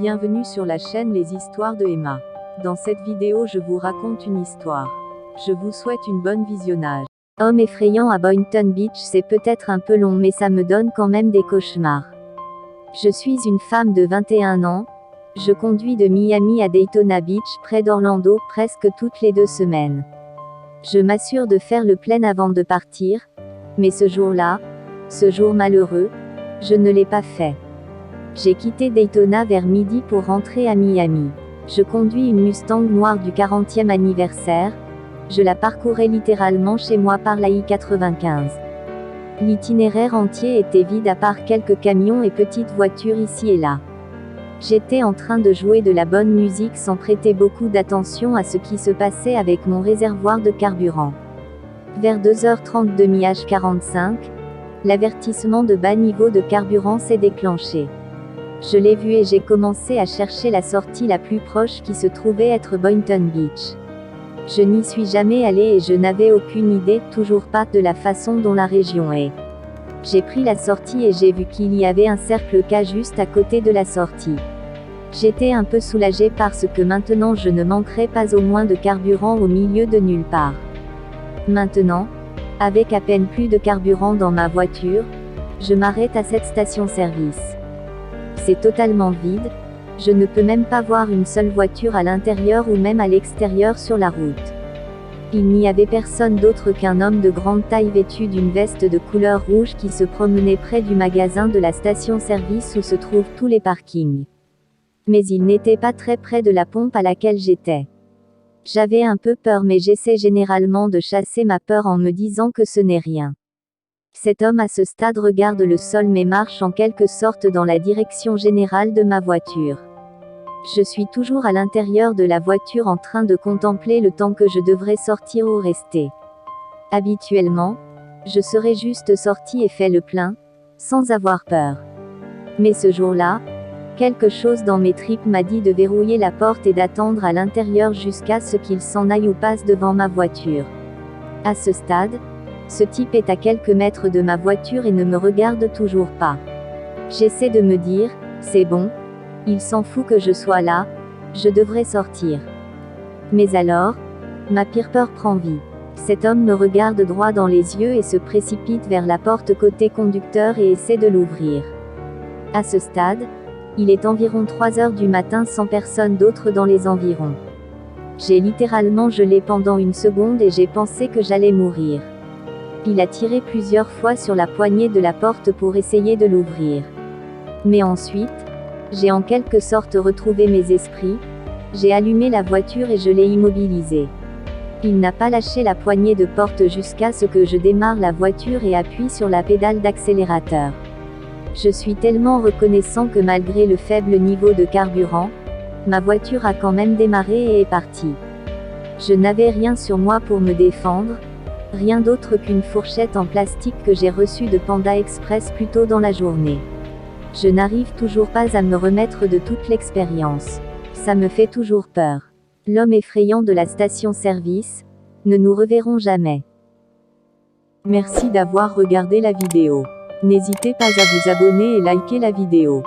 Bienvenue sur la chaîne Les Histoires de Emma. Dans cette vidéo je vous raconte une histoire. Je vous souhaite une bonne visionnage. Homme effrayant à Boynton Beach, c'est peut-être un peu long mais ça me donne quand même des cauchemars. Je suis une femme de 21 ans. Je conduis de Miami à Daytona Beach, près d'Orlando, presque toutes les 2 semaines. Je m'assure de faire le plein avant de partir. Mais ce jour-là, ce jour malheureux, je ne l'ai pas fait. J'ai quitté Daytona vers midi pour rentrer à Miami. Je conduis une Mustang noire du 40e anniversaire. Je la parcourais littéralement chez moi par la I-95. L'itinéraire entier était vide à part quelques camions et petites voitures ici et là. J'étais en train de jouer de la bonne musique sans prêter beaucoup d'attention à ce qui se passait avec mon réservoir de carburant. Vers 2h30 de mi-H45, l'avertissement de bas niveau de carburant s'est déclenché. Je l'ai vu et j'ai commencé à chercher la sortie la plus proche qui se trouvait être Boynton Beach. Je n'y suis jamais allée et je n'avais aucune idée, toujours pas, de la façon dont la région est. J'ai pris la sortie et j'ai vu qu'il y avait un cercle K juste à côté de la sortie. J'étais un peu soulagée parce que maintenant je ne manquerais pas au moins de carburant au milieu de nulle part. Maintenant, avec à peine plus de carburant dans ma voiture, je m'arrête à cette station-service. C'est totalement vide, je ne peux même pas voir une seule voiture à l'intérieur ou même à l'extérieur sur la route. Il n'y avait personne d'autre qu'un homme de grande taille vêtu d'une veste de couleur rouge qui se promenait près du magasin de la station-service où se trouvent tous les parkings. Mais il n'était pas très près de la pompe à laquelle j'étais. J'avais un peu peur mais j'essaie généralement de chasser ma peur en me disant que ce n'est rien. Cet homme à ce stade regarde le sol mais marche en quelque sorte dans la direction générale de ma voiture. Je suis toujours à l'intérieur de la voiture en train de contempler le temps que je devrais sortir ou rester. Habituellement, je serais juste sorti et fait le plein, sans avoir peur. Mais ce jour-là, quelque chose dans mes tripes m'a dit de verrouiller la porte et d'attendre à l'intérieur jusqu'à ce qu'il s'en aille ou passe devant ma voiture. À ce stade, ce type est à quelques mètres de ma voiture et ne me regarde toujours pas. J'essaie de me dire, c'est bon, il s'en fout que je sois là, je devrais sortir. Mais alors, ma pire peur prend vie. Cet homme me regarde droit dans les yeux et se précipite vers la porte côté conducteur et essaie de l'ouvrir. À ce stade, il est environ 3h du matin sans personne d'autre dans les environs. J'ai littéralement gelé pendant une seconde et j'ai pensé que j'allais mourir. Il a tiré plusieurs fois sur la poignée de la porte pour essayer de l'ouvrir. Mais ensuite, j'ai en quelque sorte retrouvé mes esprits, j'ai allumé la voiture et je l'ai immobilisé. Il n'a pas lâché la poignée de porte jusqu'à ce que je démarre la voiture et appuie sur la pédale d'accélérateur. Je suis tellement reconnaissant que malgré le faible niveau de carburant, ma voiture a quand même démarré et est partie. Je n'avais rien sur moi pour me défendre, rien d'autre qu'une fourchette en plastique que j'ai reçue de Panda Express plus tôt dans la journée. Je n'arrive toujours pas à me remettre de toute l'expérience. Ça me fait toujours peur. L'homme effrayant de la station-service, ne nous reverrons jamais. Merci d'avoir regardé la vidéo. N'hésitez pas à vous abonner et liker la vidéo.